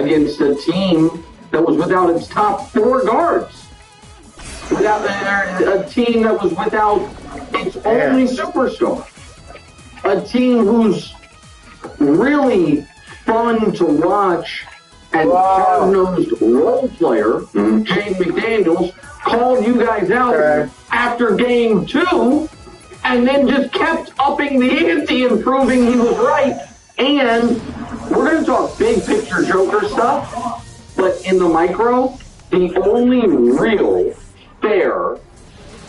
against a team that was without its top 4 guards. Without a team that was without its only superstar. A team who's really fun to watch and hard-nosed role player, Jaden McDaniels, called you guys out after game 2 and then just kept upping the ante and proving he was right. And we're going to talk big picture Joker stuff, but in the micro, the only real, fair,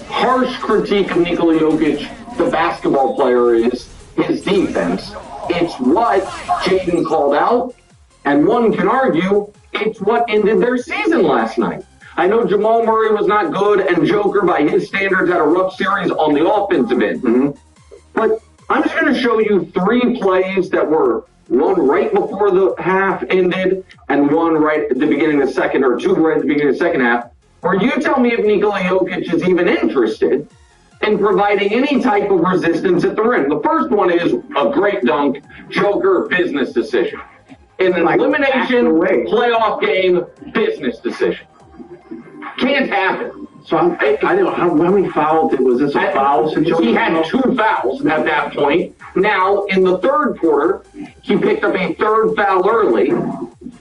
harsh critique of Nikola Jokic, the basketball player, is his defense. It's what Jaden called out, and one can argue it's what ended their season last night. I know Jamal Murray was not good, and Joker, by his standards, had a rough series on the offensive end. But I'm just going to show you 3 plays that were one right before the half ended and one right at the beginning of the second, or 2 right at the beginning of the second half, where you tell me if Nikola Jokic is even interested in providing any type of resistance at the rim. The first one is a great dunk, Joker, business decision. In an elimination playoff game, business decision. Can't happen. So I don't know how many fouls was this a foul situation? He had 2 fouls at that point. Now, in the third quarter, he picked up a 3rd foul early.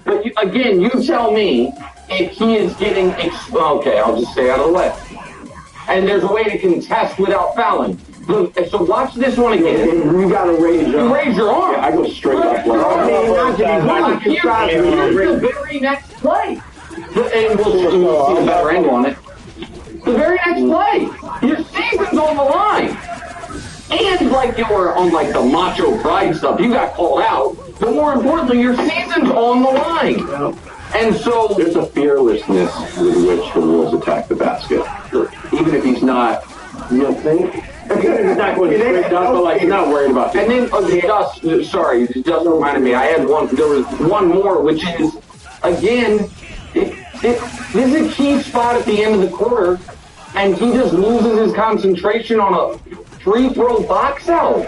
But again, you tell me if he is getting... Okay, I'll just stay out of the way. And there's a way to contest without fouling. So watch this one again. You gotta raise your arm. You raise your arm. Yeah, I go straight up. Here's the very next play. And we'll see a better angle on it. The very next play. Your season's on the line. And like you were on like the macho pride stuff, you got called out. But more importantly, your season's on the line. And so there's a fearlessness with which the Wolves attack the basket. Even if he's not, you don't think? Even if he's not going straight down, but like he's not worried about it. And then, just reminded me, I had one, there was one more, which is, again, this is a key spot at the end of the quarter, and he just loses his concentration on a free throw box out.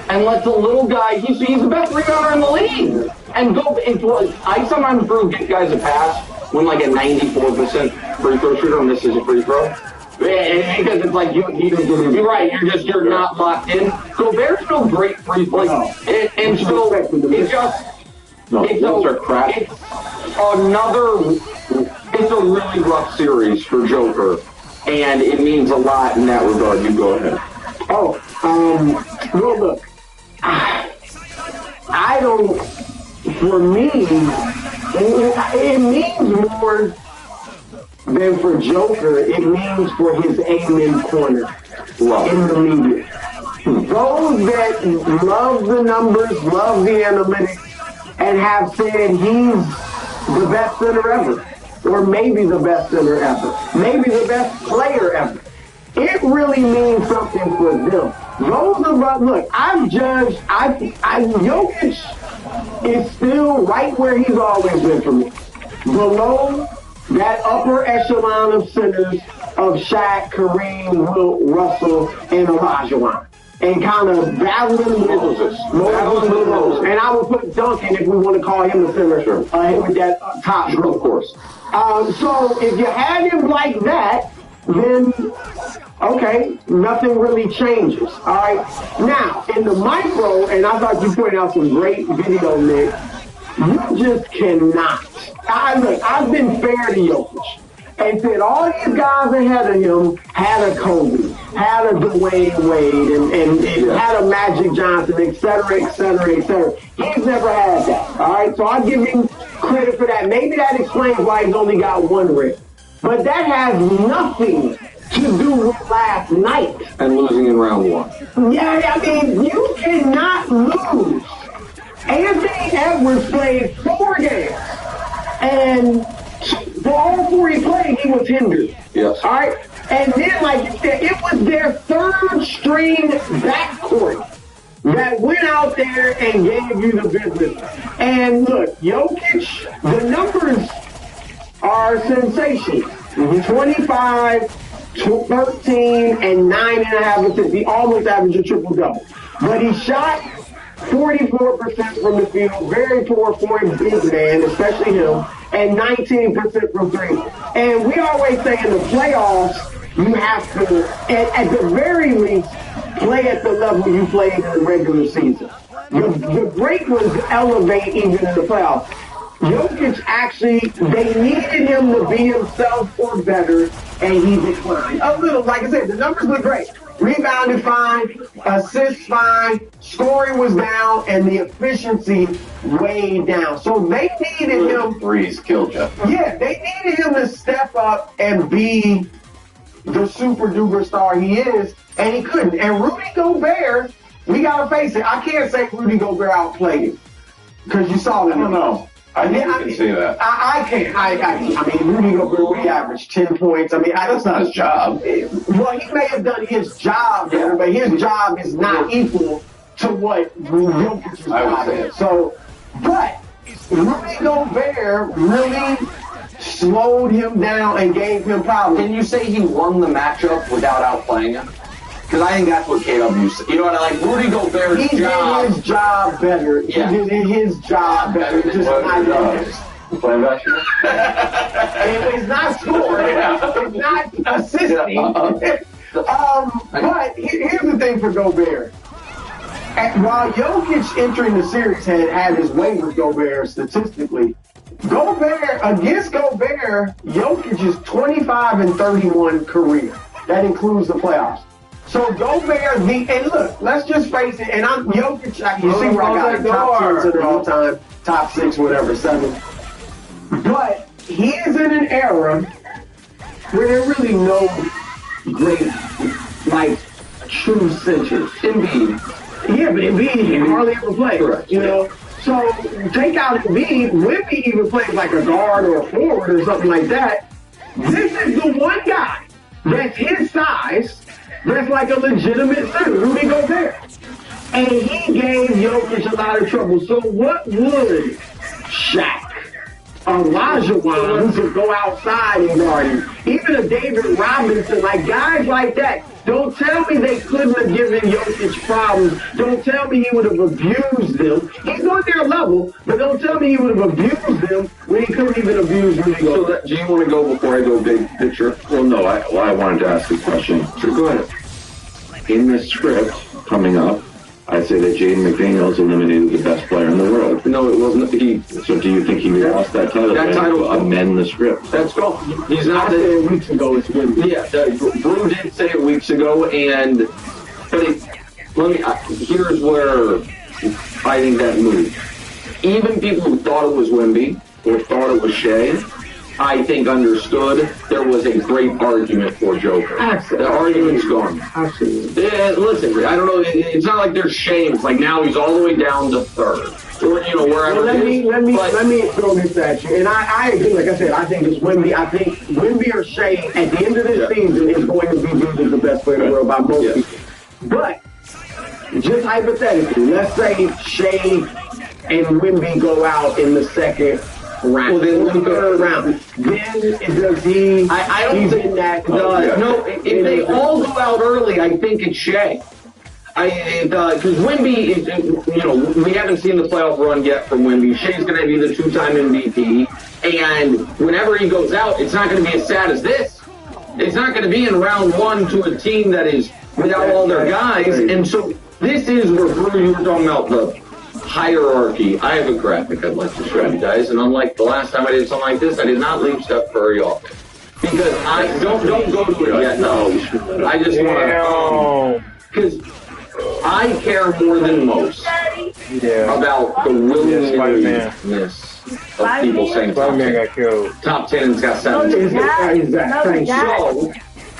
And lets a little guy, he's the best rebounder in the league. And I sometimes give guys a pass when like a 94% free throw shooter misses a free throw. Because it's like, you're right, you're not locked in. So there's no great free throw. And so it's a really rough series for Joker. And it means a lot in that regard. You go ahead. Well, look, I don't, for me, it means more than for Joker. It means for his amen corner in the media. Those that love the numbers, love the analytics, and have said he's the best center ever, or maybe the best center ever, maybe the best player ever. It really means something for them. Those of us, look, Jokic is still right where he's always been for me. Below that upper echelon of centers of Shaq, Kareem, Wilt, Russell, and Olajuwon. And kind of battling Moses. And I would put Duncan, if we want to call him a center, with that top group, of course. So if you had him like that, then, okay, nothing really changes. All right. Now, in the micro, and I thought you pointed out some great video, Nick, you just cannot. I've been fair to Jokic and said all these guys ahead of him had a Kobe, had a Dwayne Wade, and had a Magic Johnson, et cetera, et cetera, et cetera. He's never had that. All right. So I give him credit for that. Maybe that explains why he's only got 1 ring. But that has nothing to do with last night. And losing in round 1. Yeah, I mean, you cannot lose. Anthony Edwards played 4 games. And for all 4 he played, he was hindered. Yes. All right? And then, like you said, it was their 3rd string backcourt that went out there and gave you the business. And look, Jokic, the numbers are sensational. 25, 13, and 9.5 assists. He almost averaged a triple-double. But he shot 44% from the field, very poor for a big man, especially him, and 19% from three. And we always say in the playoffs, you have to, at the very least, play at the level you played in the regular season. The great ones elevate even in the playoffs. Jokic actually, they needed him to be himself or better, and he declined. A little, like I said, the numbers look great. Rebounded fine, assists fine, scoring was down, and the efficiency way down. So they needed him. Threes killed you. Yeah, they needed him to step up and be the super duper star he is, and he couldn't. And Rudy Gobert, we gotta face it. I can't say Rudy Gobert outplayed him because you saw that. I don't know. I can see that. I can't. I mean, Rudy Gobert, we averaged 10 points. I mean, that's not his job. Well, he may have done his job there, but his job is not equal to what Jokic's job is. So, but Rudy Gobert really slowed him down and gave him problems. Can you say he won the matchup without outplaying him? Because I think that's what KW said. You know what I like? Rudy Gobert's job. He did his job better. Yeah. He did his job better. Just not playing basketball? It's not scoring. It's not assisting. But here's the thing for Gobert. While Jokic entering the series had his way with Gobert statistically, against Gobert, Jokic is 25 and 31 career. That includes the playoffs. So Gobert, and look, let's just face it, and I'm Jokic, you see where I got him, top 10 center all time, top 6, whatever, 7. But he is in an era where there are really no great, like, true centers. Embiid. Yeah, but Embiid hardly ever played, Correct. You know? So take out Embiid, Wemby even plays like a guard or a forward or something like that. This is the one guy that's his size, that's like a legitimate center, Rudy Gobert. And he gave Jokic a lot of trouble. So what would Shaq, Olajuwon, who could go outside and guard him, even a David Robinson, like guys like that, don't tell me they couldn't have given Jokic problems. Don't tell me he would have abused them. He's on their level, but don't tell me he would have abused them when he couldn't even abuse Rudy Gobert. So do you want to go before I go big picture? Well, no, I wanted to ask a question. So go ahead. In the script coming up, I say that Jaden McDaniels eliminated the best player in the world. No, it wasn't. So do you think he lost that title? That title to amend the script. That's cool. He's not. I said weeks ago it's Wemby. Yeah, Brew did say it weeks ago, here's where I think that moved. Even people who thought it was Wemby or thought it was Shea, I think understood there was a great argument for Joker. Absolutely. The argument's gone. Absolutely. Listen, I don't know. It's not like there's shames. Like now he's all the way down to third, or wherever. Well, it is. let me throw this at you. And I agree. Like I said, I think it's Wemby. I think Wemby or Shea at the end of this season is going to be viewed as the best player in the world by most people. But just hypothetically, let's say Shea and Wemby go out in the second round. Well, then the third round. Then does he? I don't think that. No, if they all go out early, I think it's Shea. Because Wemby, we haven't seen the playoff run yet from Wemby. Shea's going to be the 2-time MVP, and whenever he goes out, it's not going to be as sad as this. It's not going to be in round 1 to a team that is without all their guys, and so this is where Brew, you were talking about the hierarchy. I have a graphic I'd like to show you guys, and unlike the last time I did something like this, I did not leave stuff very often. Because I don't go to it yet. No, I just want to, because I care more than most about the willingness of people saying top 10. Top 10's got 7.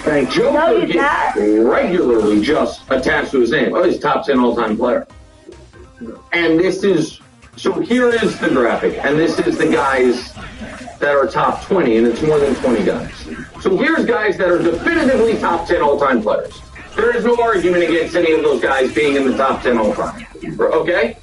So Joker gets regularly just attached to his name. Oh, he's top 10 all-time player. And so here is the graphic, and this is the guys that are top 20, and it's more than 20 guys. So here's guys that are definitively top 10 all-time players. There is no argument against any of those guys being in the top 10 all-time. Okay?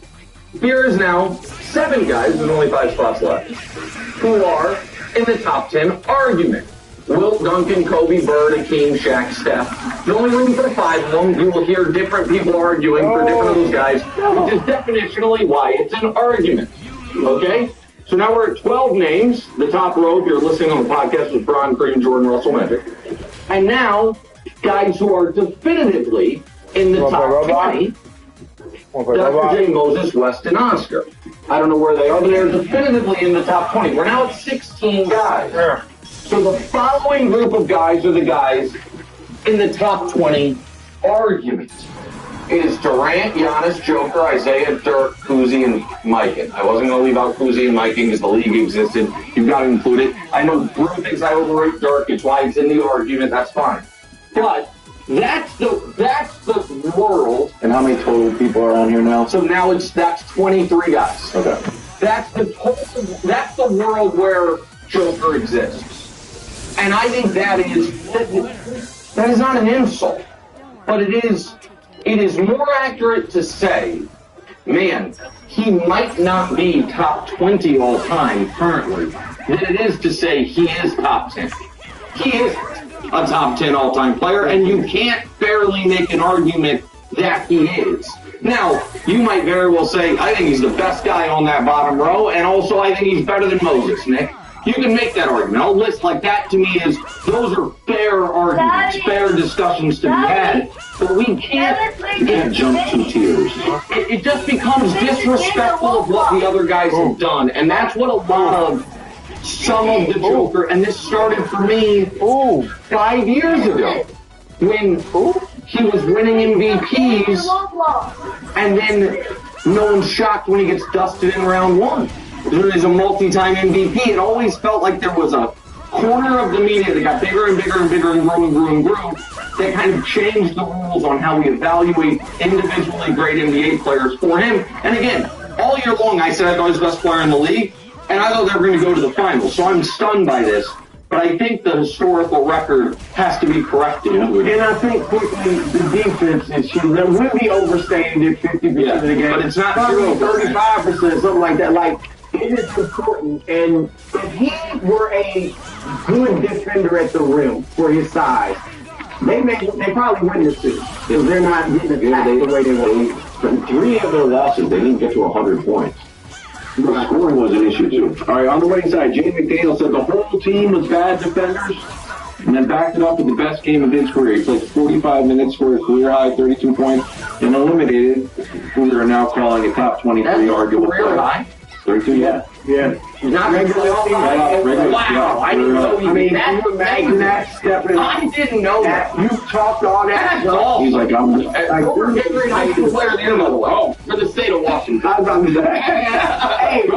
Here is now 7 guys, there's only 5 spots left, who are in the top 10 argument. Wilt, Duncan, Kobe, Bird, Hakeem, Shaq, Steph. There's only room for 5 of them. You will hear different people arguing for different of those guys, which is definitionally why it's an argument. Okay? So now we're at 12 names. The top row, if you're listening on the podcast, was Bron, Kareem, Jordan, Russell, Magic. And now, guys who are definitively in the top 20, Dr. J, Moses, West, and Oscar. I don't know where they are, but they're definitively in the top 20. We're now at 16 guys. Yeah. So the following group of guys are the guys in the top 20 argument. It is Durant, Giannis, Joker, Isaiah, Dirk, Kuzi, and Mikan. I wasn't going to leave out Kuzi and Mikan because the league existed. You've got to include it. I know Drew thinks I overrate Dirk. It's why it's in the argument. That's fine. But that's the world. And how many total people are on here now? So now that's 23 guys. Okay. That's the world where Joker exists. And I think that is not an insult, but it is more accurate to say, man, he might not be top 20 all time currently, than it is to say he is top 10. He is a top 10 all time player, and you can't fairly make an argument that he is. Now, you might very well say, I think he's the best guy on that bottom row, and also I think he's better than Moses, Nick. You can make that argument. A list like that to me is, those are fair arguments, fair discussions to be had. But we can't jump 2 tiers. It just becomes disrespectful of what the other guys have done. And that's what a lot of some of the Joker, and this started for me 5 years ago, when he was winning MVPs, and then no one's shocked when he gets dusted in round 1. He's a multi-time MVP. It always felt like there was a corner of the media that got bigger and bigger and bigger and grew that kind of changed the rules on how we evaluate individually great NBA players for him. And again, all year long I said I thought he was the best player in the league, and I thought they were going to go to the finals. So I'm stunned by this. But I think the historical record has to be corrected. And I think quickly the defense issue that would be overstated at 50% of the game. But it's not probably true. 35%, something like that. Like, it is important. And if he were a good defender at the rim for his size, they probably win this series because they're not getting attacked the way they want. From 3 of their losses, they didn't get to 100 points. The scoring was an issue, too. All right, on the winning side, Jaden McDaniel said the whole team was bad defenders, and then backed it up with the best game of his career. He played 45 minutes for a career-high 32 points, and eliminated who we are now calling a top 23 arguable player. Career-high? 32, yeah. Yeah. Not regularly all time. Wow, I didn't know he made that. Can you imagine that stepping? I didn't know that. You talked all that. That's all. He's like, I'm Over fifth grade high school player of the year, by the way. Oh, for the state of Washington. I was on that. Hey,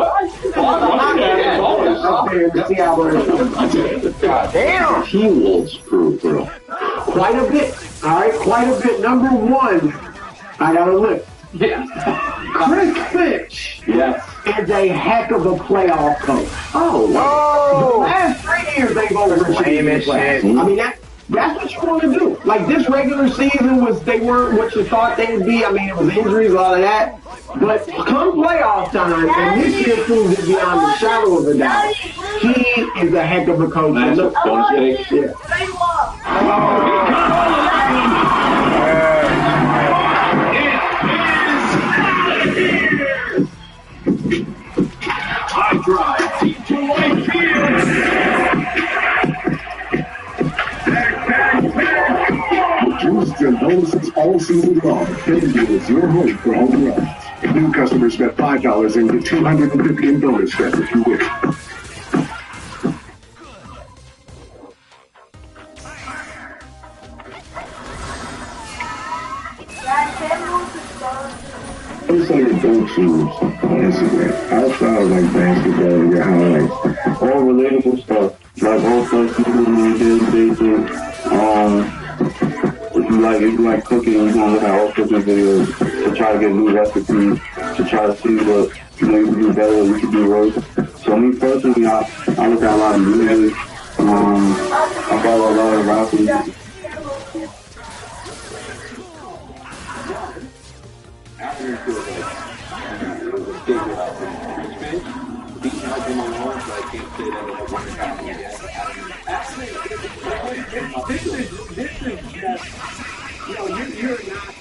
God damn. Team Wolves proof, bro. quite a bit. All right, quite a bit. Number 1, I got a list. Yeah. Chris Finch Yes. is a heck of a playoff coach. Oh, The last 3 years they've overachieved. Shit. I mean, that's what you want to do. Like, this regular season they weren't what you thought they would be. I mean, it was injuries, all of that. But come playoff time, and this year proves it beyond the shadow of a doubt, he is a heck of a coach. Nice. Look, Bonus take. yeah. High drive, deep to right field. Juice and bonuses all season long. FanDuel is your home for home runs. New customers bet $5 and get $250 in bonus bets if you win. I'm saying don't choose on Instagram. Outside of like basketball, your highlights. All relatable stuff. Like all stuff people do, basic. If you like cooking, you can look at all cooking videos to try to get new recipes, to try to see what you can do better, what you can do worse. So me personally, I look at a lot of music. I follow a lot of rappers. After it feels like it was a big beating up in my but I can't say that it'll ever happen again. This is just, you're not.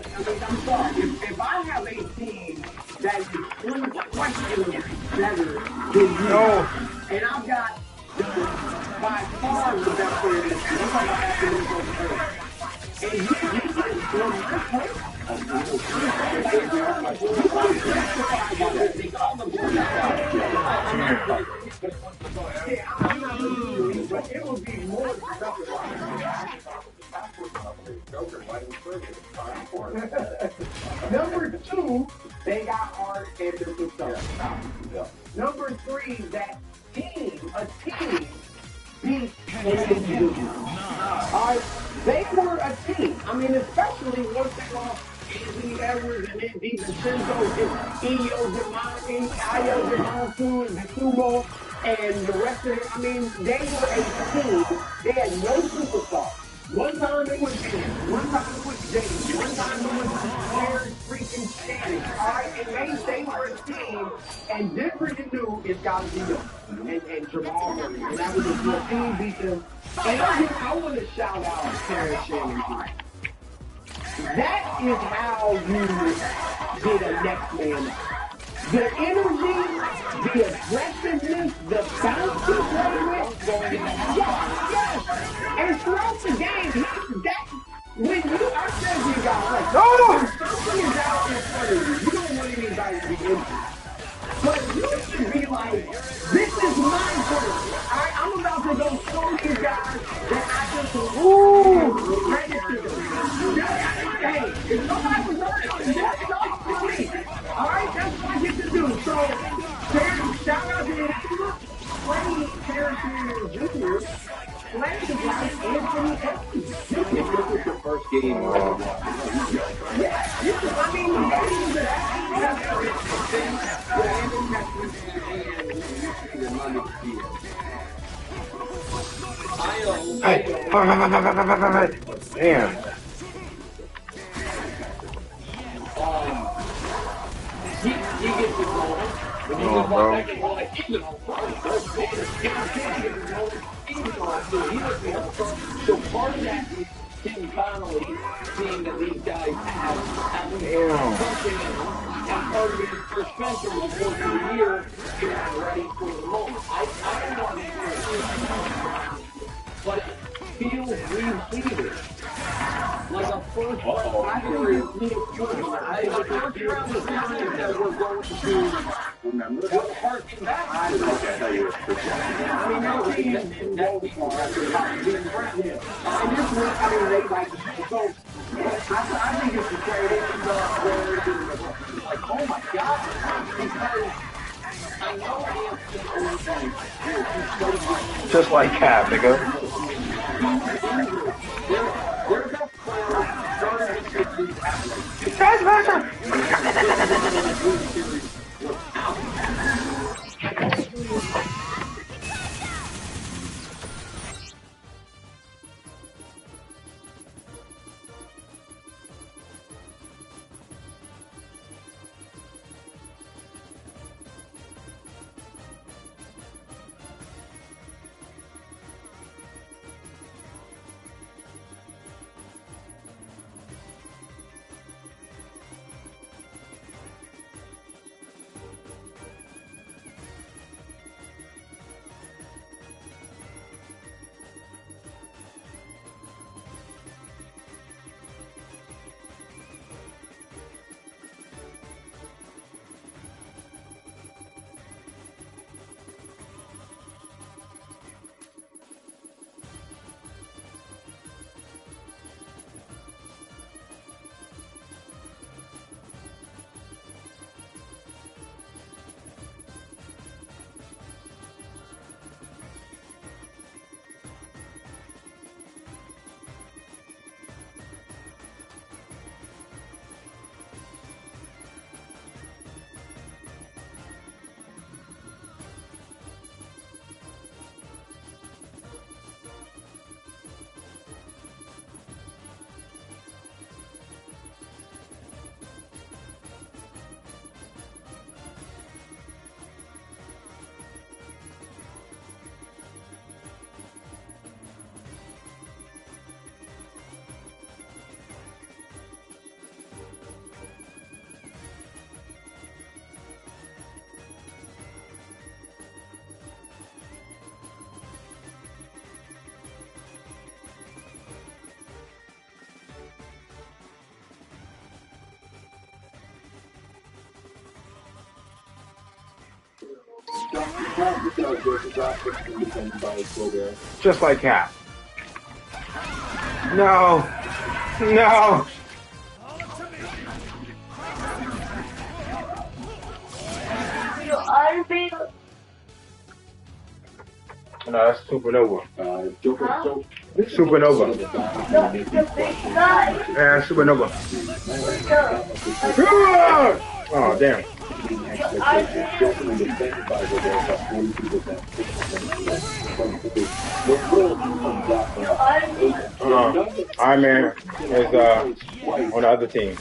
I mean, I'm sorry. If I have a team that is unquestionably better than you, and I've got by far the best player in this team, I'm talking about after Minnesota Earth. And you just from my place, I'm not believing, but it would be more productive. Number 2, they got Hart and the stuff. Number 3, that team, a team beat an individual. Alright, they were a team. I mean, especially once they lost Anthony Edwards and then DiVincenzo and Io DeMontu and Sumo and the rest of it. I mean, they were a team. They had no superstars. One time it was James, one time it was James, one time it was Larry freaking Shannon, alright? And they were a team, and different and new, it's got to be them. And Jamal Murray, and that was just the team beat them. And I want to shout out Terrence Shannon. That is how you get a next man up. The energy, the aggressiveness, the bounce he played with, yes. And throughout the game, when you, I said to you guys, like, when something is out in front of you, you don't want anybody to be injured. But you should be like, this is my turn. I'm about to go show you guys that I just credit to them. Hey, if somebody was hurt, that's all for me. Alright, that's what I get to do. So, shout out to playing Terrence Shannon Jr. Playing like Anthony Edwards. This is the first game where I mean, the game was Damn. He gets it going. When you Oh, bro. So part of that is Tim Connolly seeing that these guys have something, and part of it is for Spencer was working the year getting ready for the moment. I don't want to but it feels repeated. Like a first round rivalry of me and Jordan. The first round is that we're going to harken back to. I tell you it's pretty. I mean, no, that week after being friends. And this week, I mean, they like, so, I think it's the trade in like, oh my God, because I know Anthony Just like Cap, nigga. their best player started to Just like Cap. No. No. No, that's Supernova. Supernova. Yeah, Supernova. Oh, damn. Iron Man is on the other team.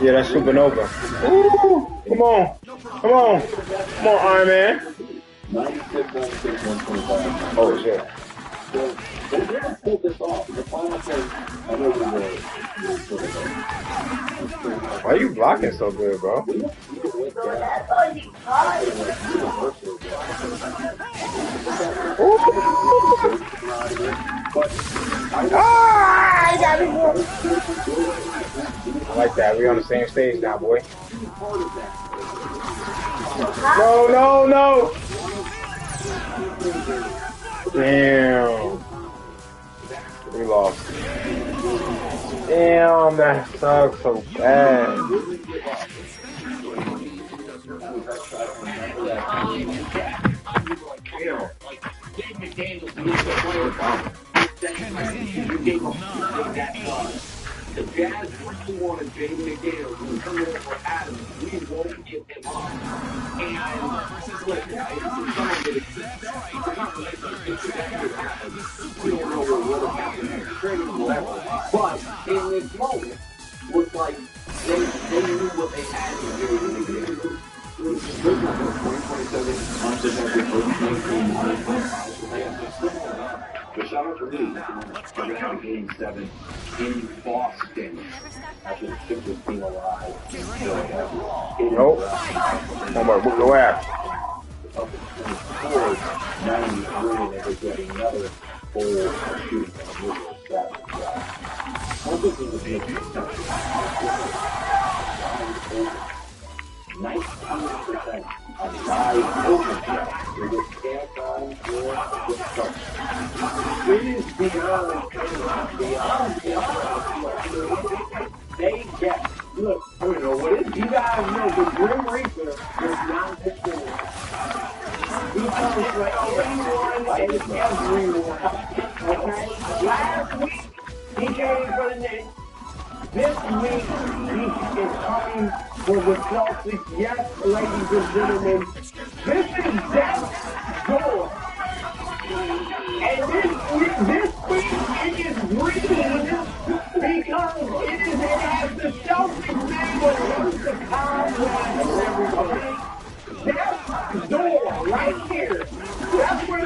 Yeah, that's Supernova. Ooh, come on. Come on. Come on, Iron Man. Oh, shit. Why are you blocking so good, bro? I like that. We on the same stage now, boy. No, no, no. Damn. We lost. Damn, that sucks so bad. The Jazz really wanted Jaden McDaniels to come in for Adams. We won't give him up. And listen, we don't know what would have happened next training or whatever. But in this moment, looks like they knew what they had to do. But shout out to me. We're going to have a game 7 in Boston. After the sickest team alive. Nope. Oh my, go ahead. Up to 93, and they would get another full shooting. I think it would be a 19% on wide open shot. They get stamped on for the start. It is beyond. They get, look, I don't know what it is. You guys know the Grim Reaper is not the same. He comes for anyone and everyone. Okay? Last week, he came for the Knicks. This week, he is coming for the Celtics. Yes, ladies and gentlemen, this is Death's Door. And this week, it is breathing because it has the Celtics name on the contract. Death's Door, right here. That's where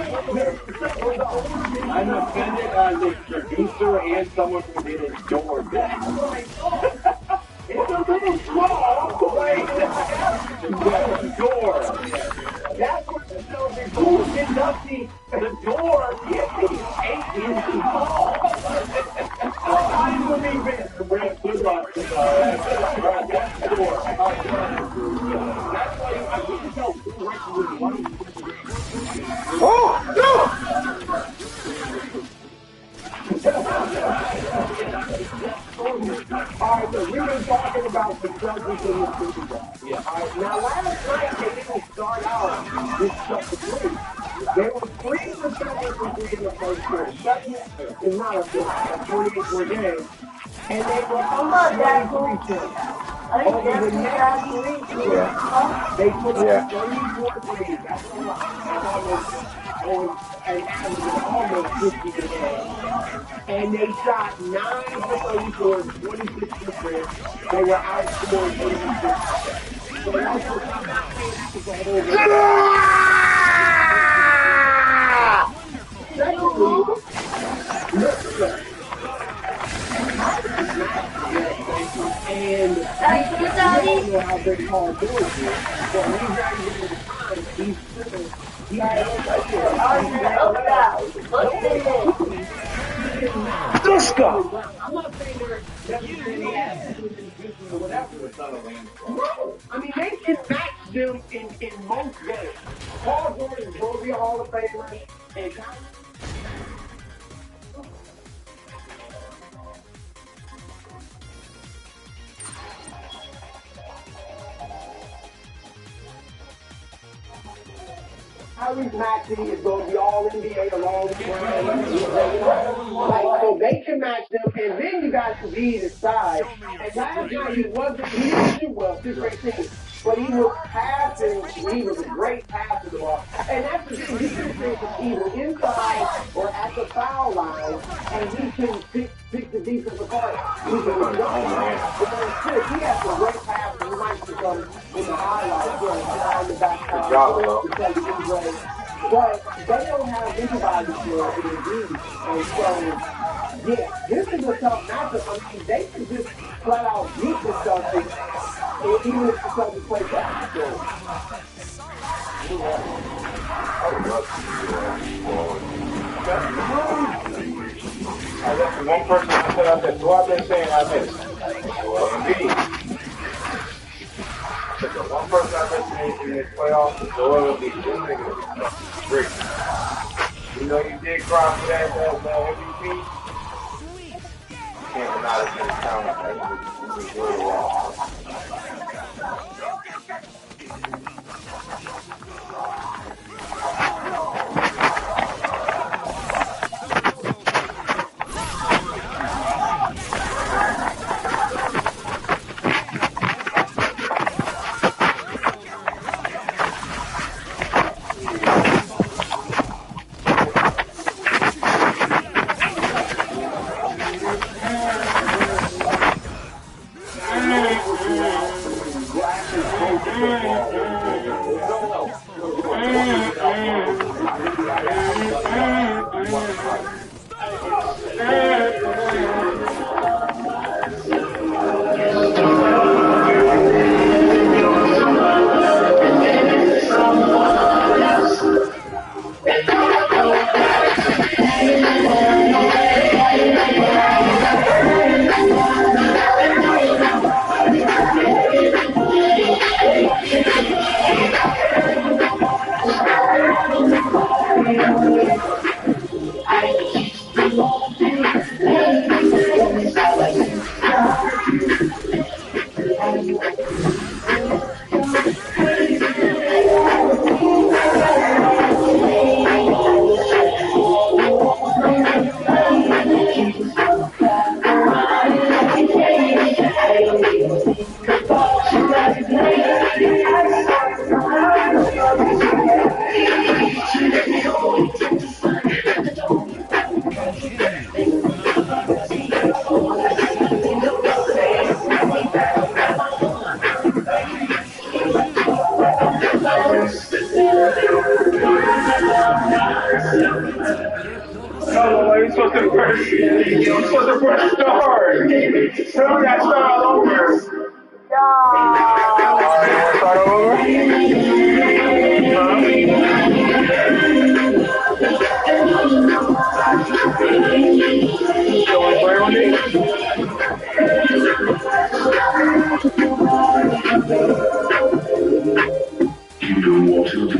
I'm offended as a producer and someone who did his door back. It's a little small, but the door. That's what the Celtics do. It's up the door is 8 inches tall. I believe it. Good luck. That's the door. That's why I couldn't tell who won. Oh, no! Alright, so we've been talking about the Celtics in the Super Bowl. Yeah. Alright, now last night they didn't start out with Celtics lead. They were 3 for 7 from 3 in the first quarter. Second is not a 28-point game. And they were up 23 points. Over the next 3 quarters, they took 34 threes. That's a lot. And averaging almost 50 a game. And they shot 9 for 34, 26%. They were outscored 86%. So that's what I'm not saying that was a whole and I don't know how big Paul George is, but when he's not even in the time, he's still Let's go. I'm not saying they're necessarily or whatever. No, I mean they can match them in most games. Paul George is going to be a Hall of Famer, and Tyrese Maxey is going to be all NBA along with Brown. Like, so they can match them, and then you got Embiid inside. And last night he didn't shoot well, 6-18, but he was passing. He was a great passer the ball. And that's the thing, he can finish either inside or at the foul line, and he can pick the defense apart. He has some great passes. We might see some in the highlights behind the back. But they don't have anybody for Embiid, and so yeah, this is a tough matchup. I mean, they can just flat out beat the Celtics, even if the Celtics play basketball. That's one person I said I missed. Who I've been saying I missed? Embiid. The one person I've been saying in this playoffs is Joel Embiid. This nigga is great. You know you did cry for that MVP? Can't deny this nigga's talent. He was really well. You're supposed to press start. Turn that start all over. Alright, you want to start over? You want to play with me? You don't want to do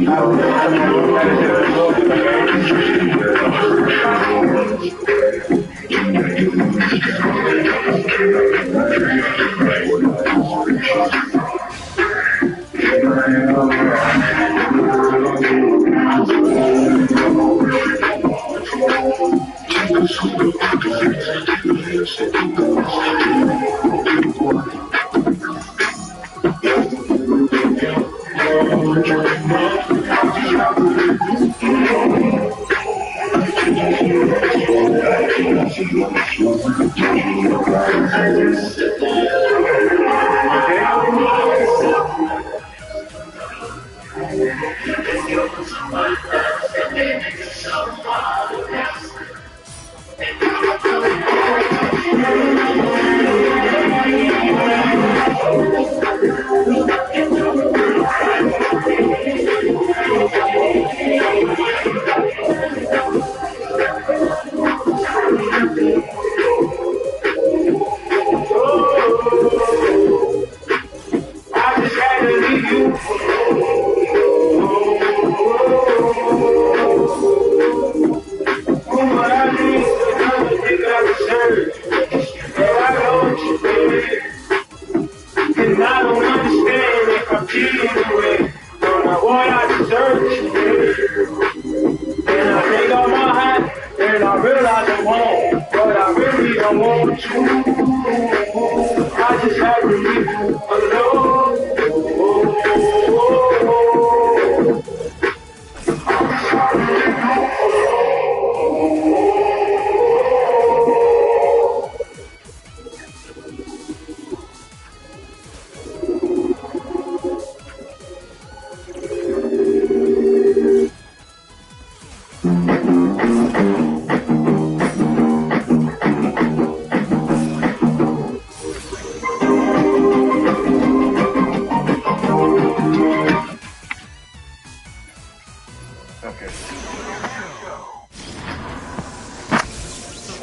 I just had to leave you. want you. I just had to leave you alone.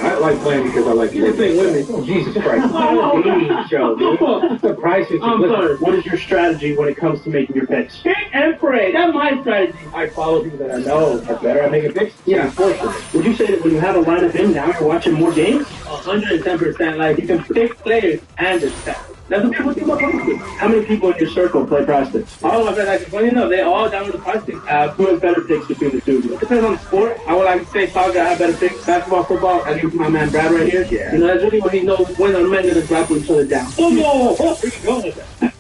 I like playing because I like you. Thing with me. Oh, Jesus Christ. It's not a dating show, dude. Surprise you. I'm sorry. What is your strategy when it comes to making your picks? Pick and pray. That's my strategy. I follow people that I know are better at making picks. Yeah, unfortunately. Would you say that when you have a lineup in, now you're watching more games? 110%. Like, you can pick players and the stats. That's what people think about Prostic. How many people in your circle play Prostic? All of my friends, like, funny enough, they all download the Prostic app. Who has better picks between the two of you? It depends on the sport. I would like to say soccer, I have better picks. Basketball, football, I give my man Brad right here. Yeah. You know, that's really when he knows when the men are going to grapple each other down. Oh, no! Where you going with that?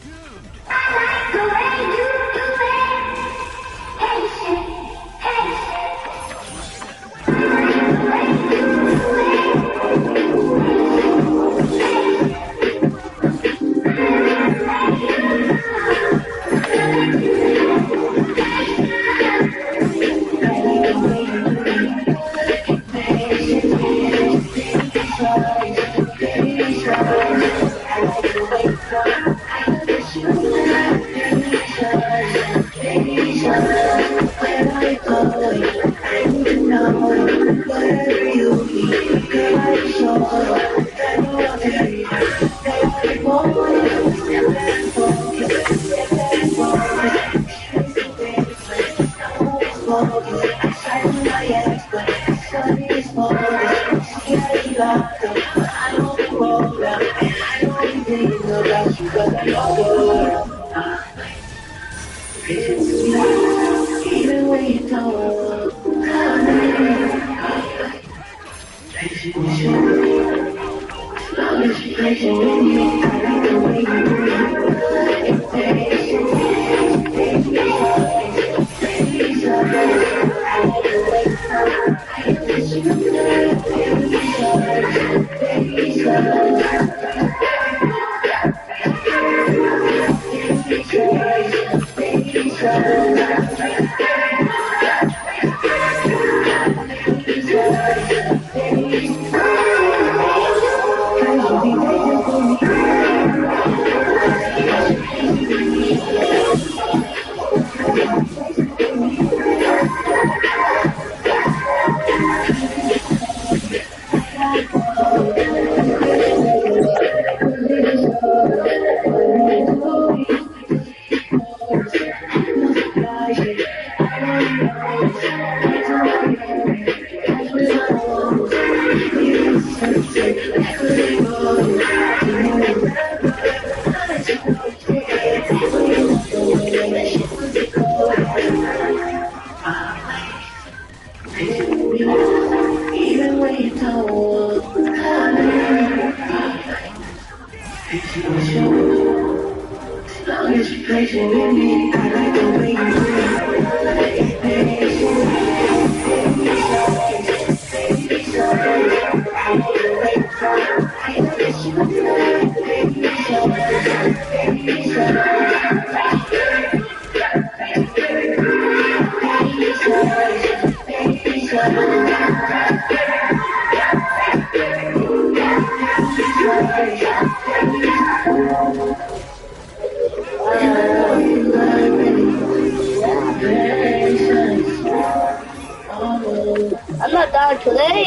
I'm not dying today.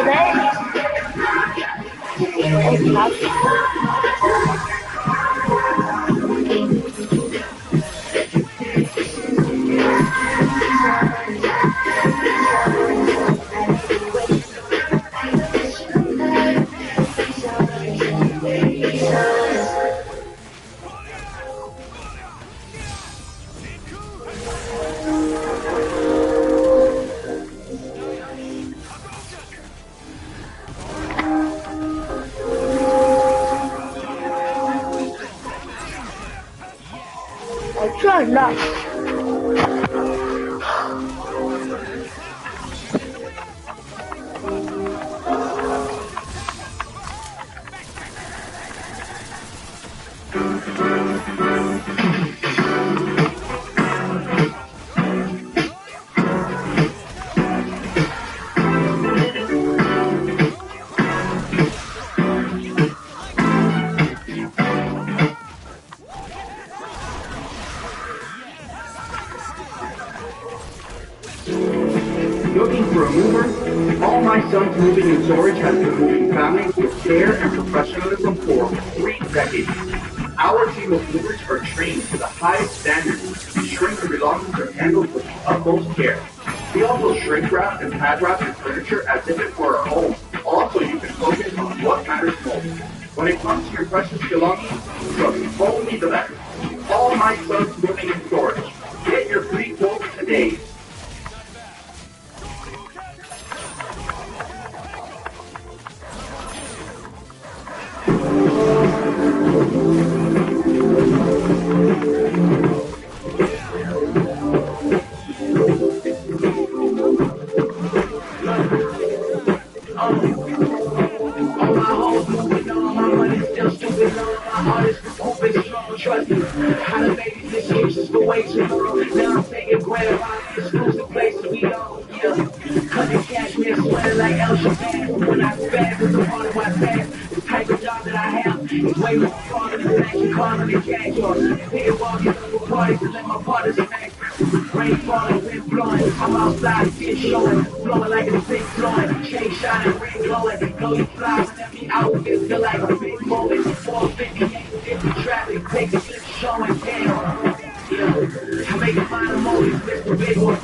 today. It's not. I try not. Looking for a mover? All My Son's Moving and Storage has been moving families with care and professionalism for 3 decades. Our team of movers are trained to the highest standards. Shrink and belongings are handled with the utmost care. We also shrink wrap and pad wrap your furniture as if it were our home. Also, you can focus on what matters most. When it comes to your precious belongings, trust only the best. All My Son's Moving and Storage. Get your free quote today. Trust me, how to make these excuses for way too long. Now I'm taking grab on the exclusive places we own. Yeah, cutting cashmere sweater like El Shaban. When I spaz, it's a part of my past. The type of job that I have is way more fun than the fashion car on the cash or pay walking local parties to let my partners smack. Rain falling, wind blowing, I'm outside, fish showing, blowing like a sick flowing, chain shining, ring glowing, know you fly when every outfit feel like a big moment, 458, different traffic, take a flip showing, damn. Yeah, I make a final moment, miss the big one.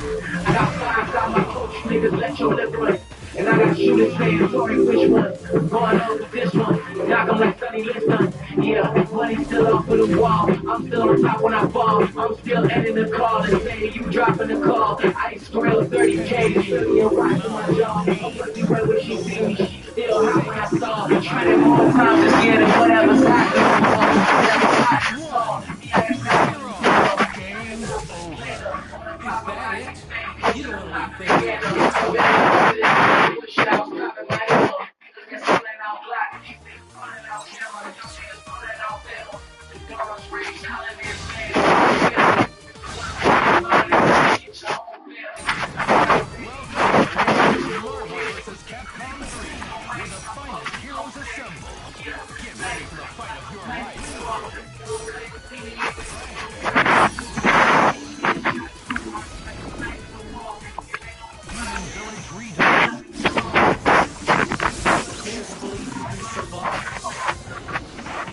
I got 5 my coach, niggas let your lip run. And I got shooters saying, sorry, which one? Going on with this one. Knock 'em like Sonny Liston. Yeah, money still off of the wall. I'm still on top when I fall. I'm still ending the call and saying you dropping the call. Ice grill 30K. It's really a rock in my jaw. I'm pussy right when she see me. She still hot when I saw. Trying it all time, just getting whatever's hot. You don't want to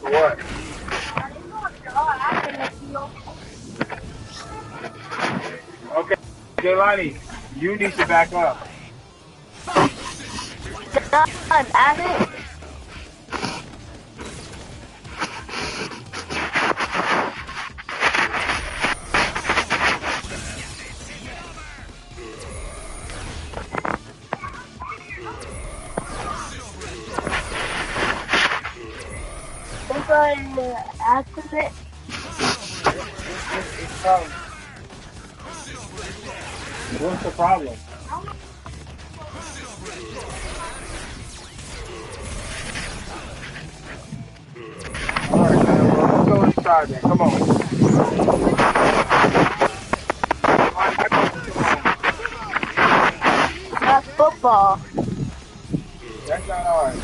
What? Okay, Jelani, you need to back up. Done, add it. If I activate. What's the problem? Alright, man, well, let's go inside then. Come on. That's football. That's not hard.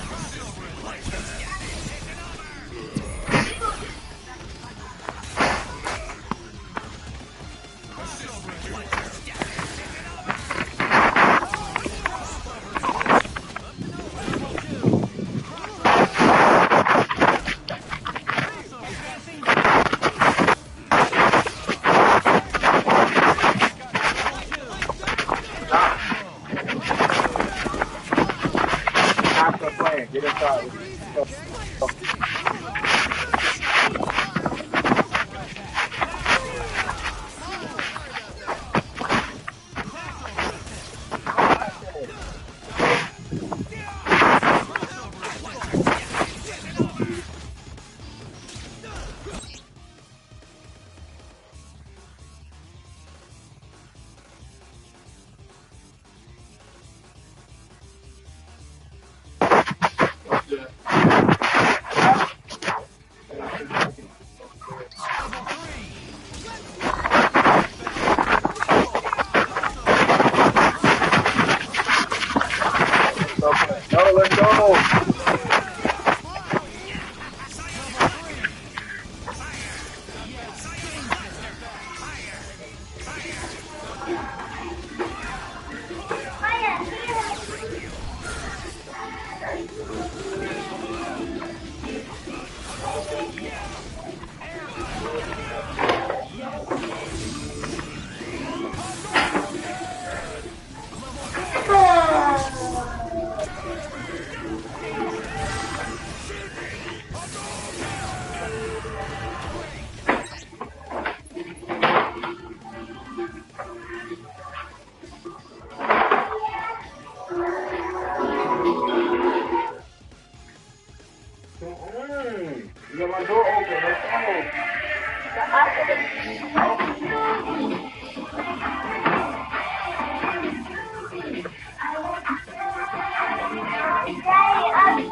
Daddy,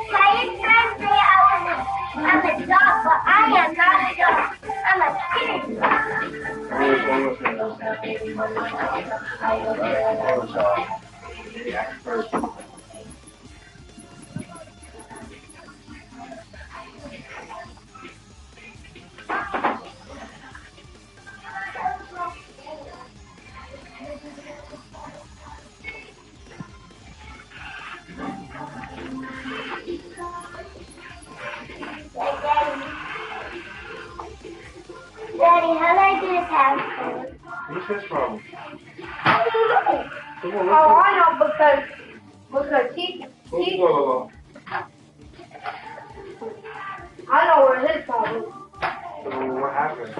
Cheyenne trying to say I'm a dog, but I am not a dog. I'm a kitty. Daddy, how do I get a password? What's his problem? I don't know. Oh, I know because he I know where his problem is. So what happened?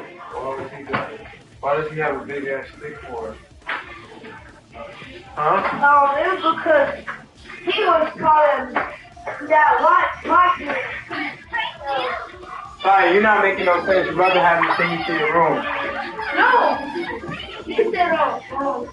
Why does he have a big ass stick for it? Huh? It was because he was calling that watchman. Sorry, you're not making no sense. Your brother had me send you to your room. No! He said, oh.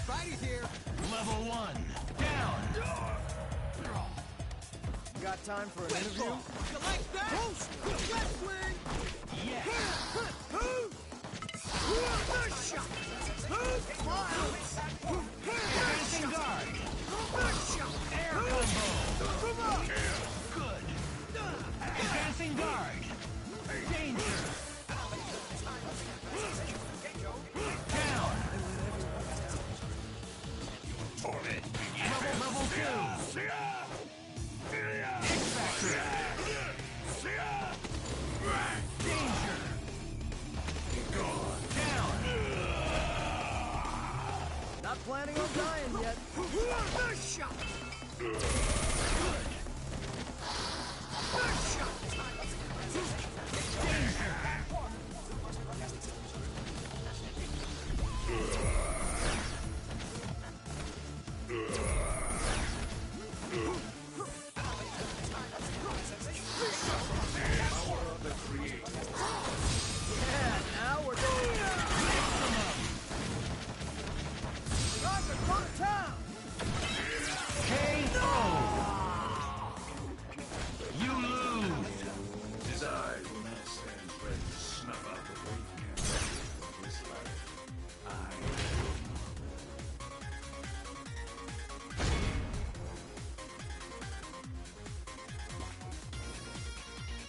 Spidey's here. Level 1. Down. Got time for an interview? You like that? Left wing. Yeah. Shot. Facing guard. Air combo. Good. Advancing guard. Danger. Down. Level 2. X-Factor. Danger. Down. Not planning on dying yet. Nice shot. Good. Nice shot. Danger.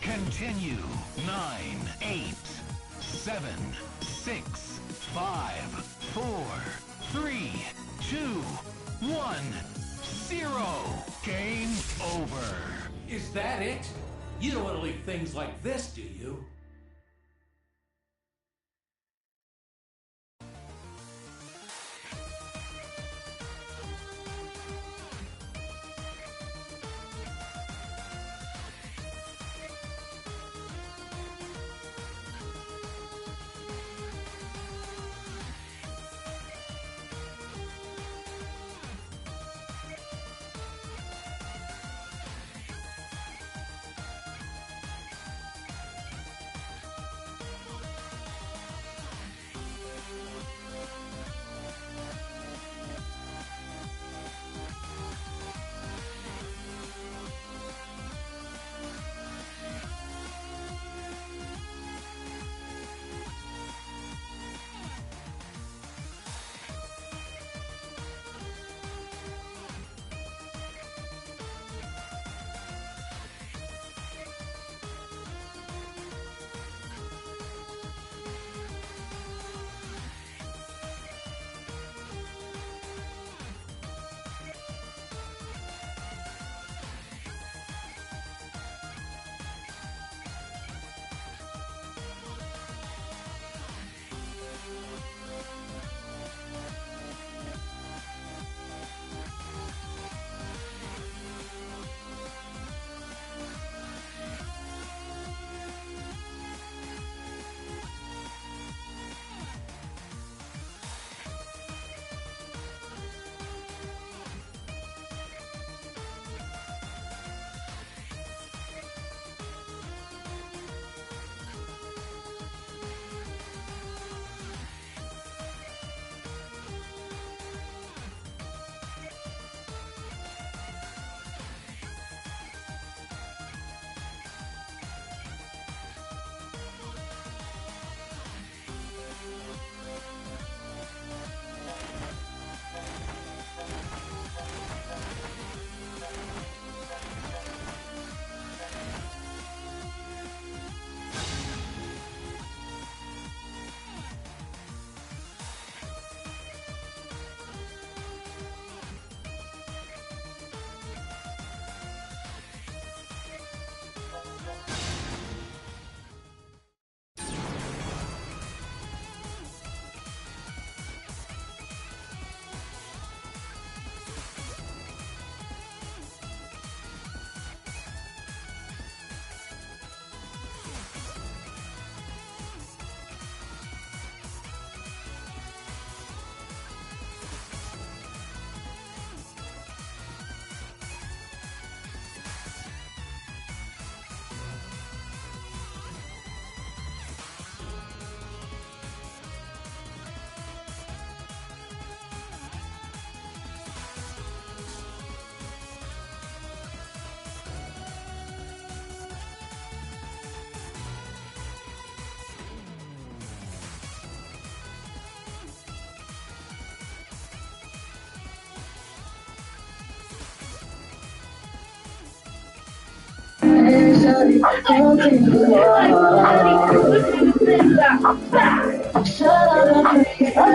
Continue. 9, 8, 7, 6, 5, 4, 3, 2, 1, 0. Game over. Is that it? You don't want to leave things like this, do you?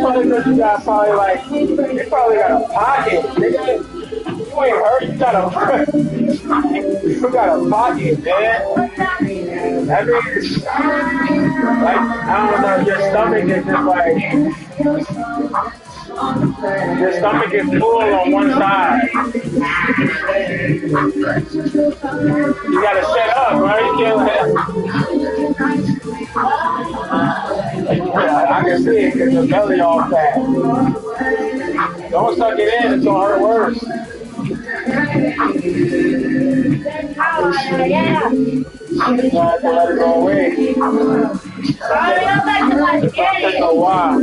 funny because you got probably like, you probably got a pocket, nigga. You ain't hurt, you got a pocket, man. That means, like, I don't know, your stomach is just like, your stomach is full on one side. You gotta shut up, right? You can't I can see it because your belly all fat. Don't suck it in, it's gonna hurt worse. You have to let it go away. It's gonna take a while.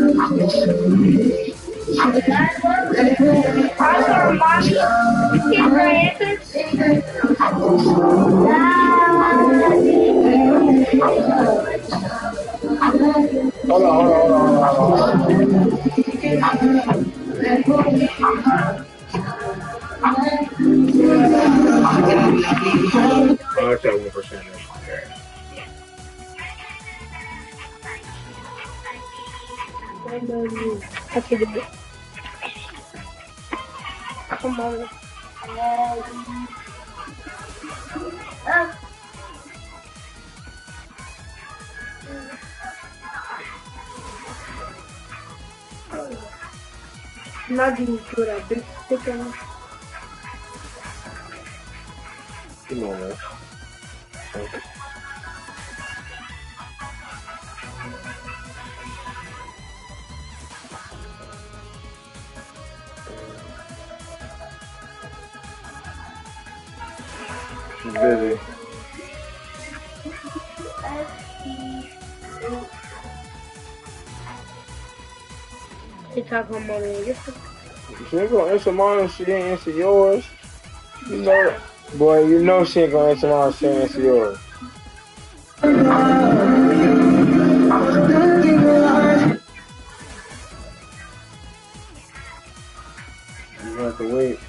Hold on. I'll tell 1%. I can do it. Come on. Imagine you're a big stick on it. Come on, man. Okay. She's busy. She talking about mommy. She ain't gonna answer mine, she ain't answer yours. You know, boy, you know she ain't gonna answer mine, she ain't answer yours. You have to wait.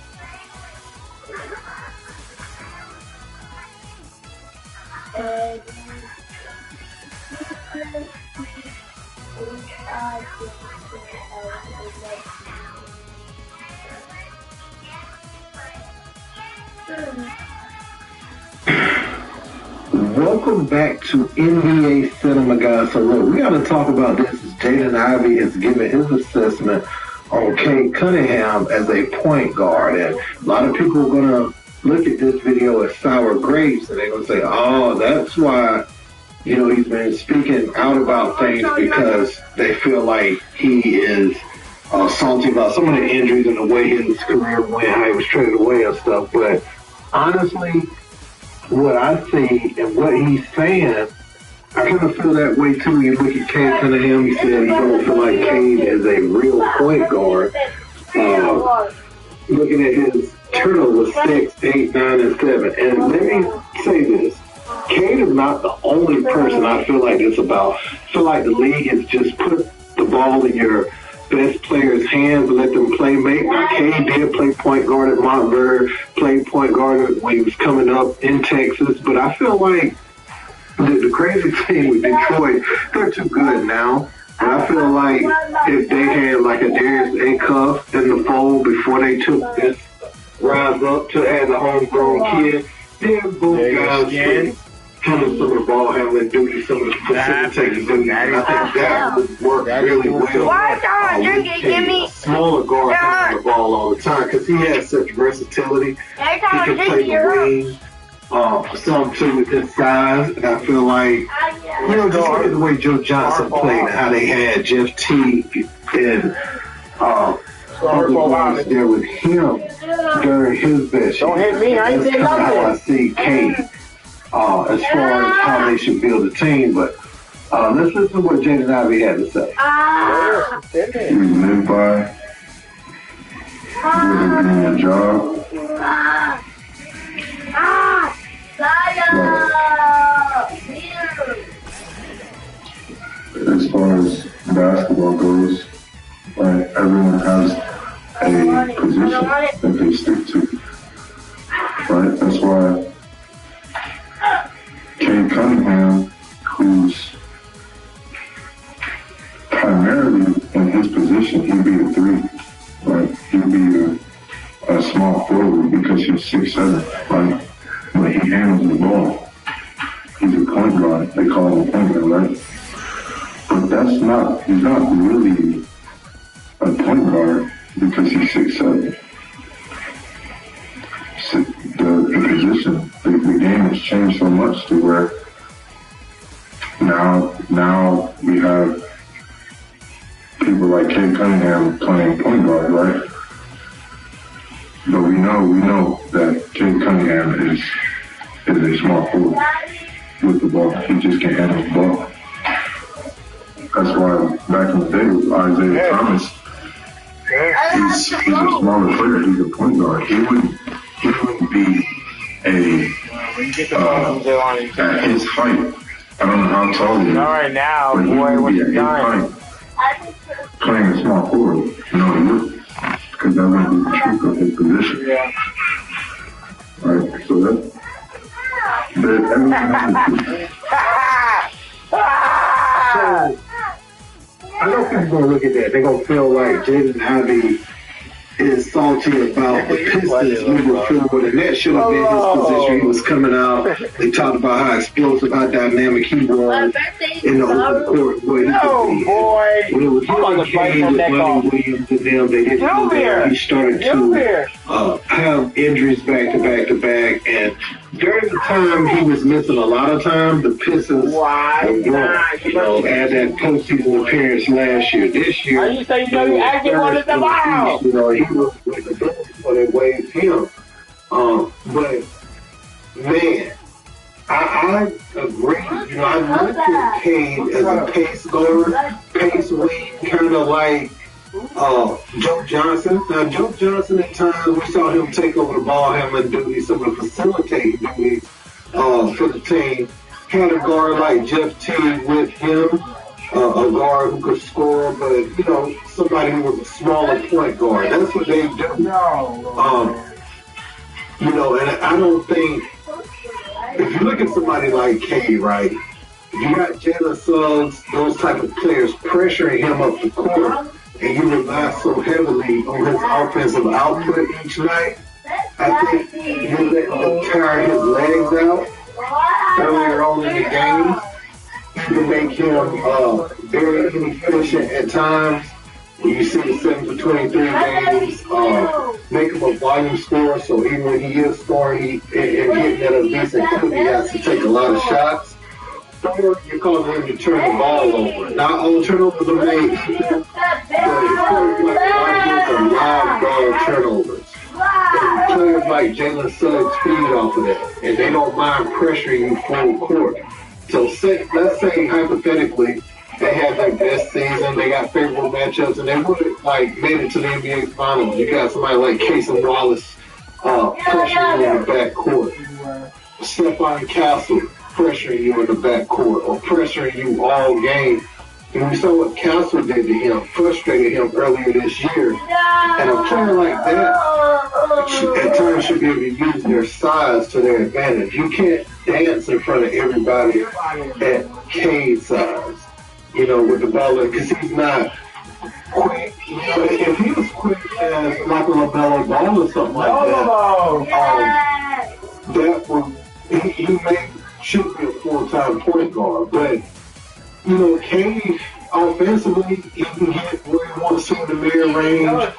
Welcome back to NBA Cinema, guys. So look, we got to talk about this as Jaden Ivey has given his assessment on Cade Cunningham as a point guard. And a lot of people are going to look at this video as sour grapes, and they're going to say, oh, that's why, you know, he's been speaking out about things, because they feel like he is salty about some of the injuries and the way his career went, how he was traded away and stuff. But honestly, what I see and what he's saying, I kind of feel that way too. You look at Cade Cunningham, he said he don't feel like Cade is a real point guard. Looking at his turnovers, 6, 8, 9, and 7. And let me say this. Cade is not the only person I feel like it's about. I feel like the league has just put the ball in your best players' hands and let them play make. Now, Cade did play point guard at Montverde, played point guard when he was coming up in Texas, but I feel like the crazy thing with Detroit, they're too good now. And I feel like if they had like a Darius Acuff in the fold before they took this rise up to add a homegrown kid, then both guys would handle some of the ball handling duties, some of the facilitating duties. And I think that would work really well. Smaller guard handling the ball all the time, because he has such versatility. He can play the wing. Some too with his size, and I feel like, you know, just look at the way Joe Johnson played and how they had Jeff Teague and other guys there with him during his best. Don't hit me, I ain't saying nothing. That's how I see Cade as far as how they should build a team. But let's listen to what Jaden Ivey had to say. We live by, living in your job. As far as basketball goes, right, everyone has a position that they stick to. Right? That's why who's primarily in his position, he'd be a 3. Right? He'd be a small forward because he's 6'7", right? But he handles the ball. He's a point guard. They call him a point guard, right? But he's not really a point guard because he's 6'7". So the position, the game has changed so much to where now we have people like Cade Cunningham playing point guard, right? But we know that Cade Cunningham is a small forward with the ball. He just can't handle the ball. That's why back in the day with Isaiah Thomas, he's a smaller player. He's a point guard. He wouldn't be at his height. I don't know how tall he is. Not right now, but boy. What's he done? Playing a small forward. No, he wouldn't. Because that wouldn't be the truth of his position. Yeah. Right. So everything So, I know people gonna look at that. They're gonna feel like Jaden Ivey is salty about the Pistons moving forward, and that should have been his position. He was coming out. They talked about how explosive, how dynamic he was in the open court. Boy, when it was really Kane with Monty Williams and them, they didn't do that. He started to have injuries back to back to back, and during the time he was missing a lot of time, the Pistons were wrong. Had that postseason appearance last year. This year, you say you acting on it tomorrow. He was with the Bulls before they waived him. But man, I agree. I looked at Cade as a pace guard, pace wing, kind of like Joe Johnson. Now, Joe Johnson, at times, we saw him take over the ball handling duties, some of the facilitating duties for the team. Had a guard like Jeff Teague with him, a guard who could score, but, somebody who was a smaller point guard. That's what they do. And I don't think, if you look at somebody like Cade, right, you got Jalen Suggs, those type of players pressuring him up the court, and you rely so heavily on his offensive output each night, I think you let him tire his legs out earlier on in the game. You can make him very inefficient at times. When you see the 7 for 23 games, make him a volume scorer, so even when he is scoring and getting at a decent clip, he has to take a lot of shots. Or you're causing him to turn the ball over. Not all turnovers are made equal, but it's like a lot of turnovers. And players like Jalen Suggs feed off of that, and they don't mind pressuring you full court. So let's say hypothetically they had their best season, they got favorable matchups, and they would have made it to the NBA Finals. You got somebody like Casey Wallace pressuring you in the backcourt. Stephon Castle pressuring you in the backcourt, or pressuring you all game. And we saw what Castle did to him, frustrated him earlier this year. And a player like that at times should be able to use their size to their advantage. You can't dance in front of everybody at Cade's size, with the ball, because he's not quick. If he was quick as like a LaMelo Ball or something like that would, he should be a full-time point guard. But Cade, offensively, he can get where he wants to in the mid-range,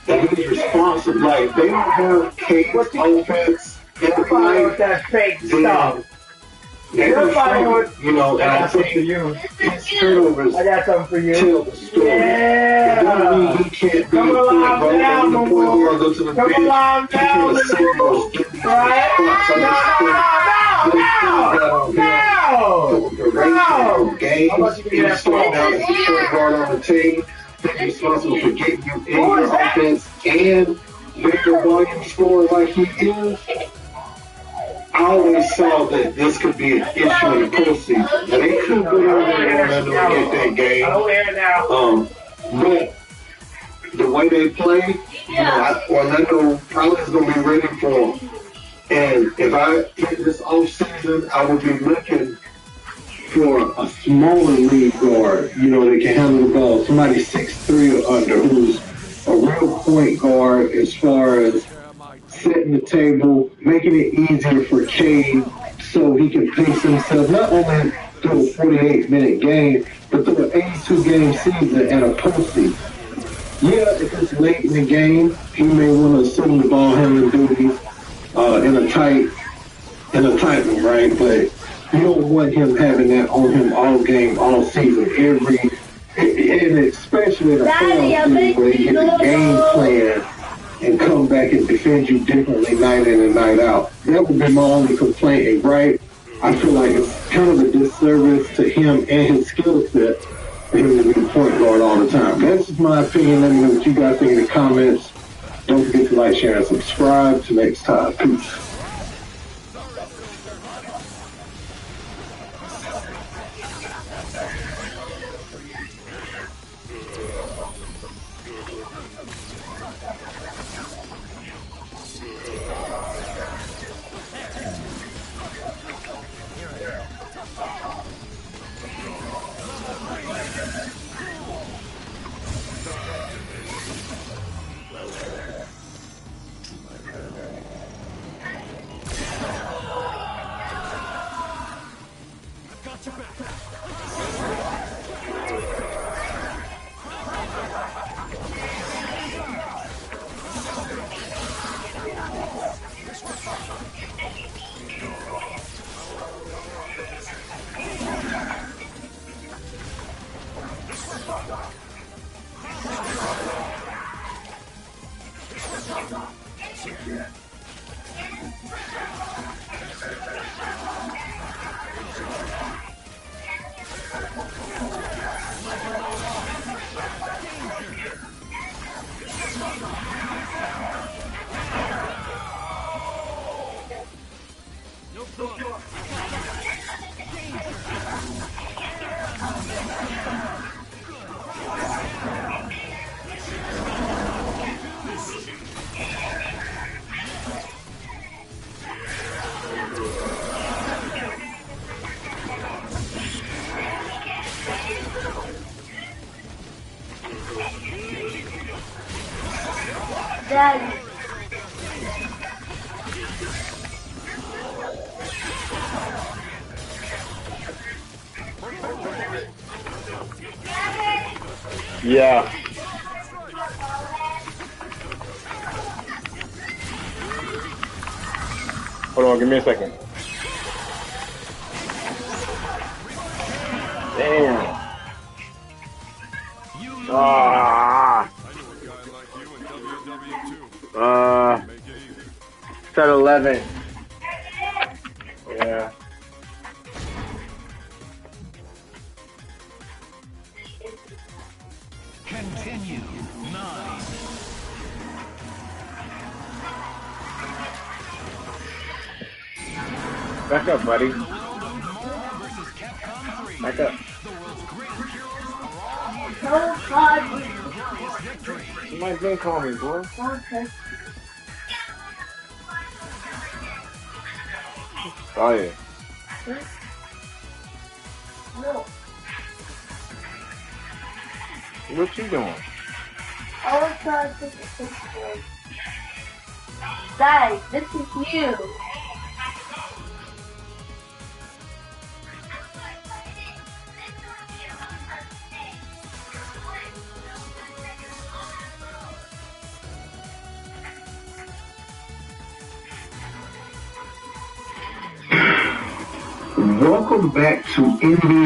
and he's responsive. They don't have Cade's offense every night. That fake stuff. They're and I think his turnovers tell the story. It doesn't mean he can't be a point guard, go to the bench. He can assume those games. He's starting out as a point guard on the team. He's responsible for getting you in your offense and bigger volume scorer like he is. I always saw that this could be an issue in the postseason. Now, they could go down there and get that game. But the way they play, Orlando probably is going to be ready for them. And if I hit this offseason, I would be looking for a smaller lead guard, you know, that can handle the ball. Somebody 6'3" or under, who's a real point guard as far as setting the table, making it easier for Cade so he can pace himself, not only through a 48-minute game, but through an 82-game season and a postseason. Yeah, if it's late in the game, he may want to assume the ball handling duties in a tight one, right? But you don't want him having that on him all game, all season, and especially in a playoff series where he can game plan and come back and defend you differently night in and night out. That would be my only complaint, and right, I feel like it's kind of a disservice to him and his skill set for him to be the point guard all the time. That's just my opinion. Let me know what you guys think in the comments. Don't forget to like, share, and subscribe. Till next time. Peace. Daddy. Yeah. Hold on, give me a second. Damn. Set 11. Yeah. Continue. 9. Back up, buddy. Back up. Somebody's been calling me, boy. Okay. Oh, yeah. No. What you doing? I was trying to take a picture. Daddy, this is you. Welcome back to NBA.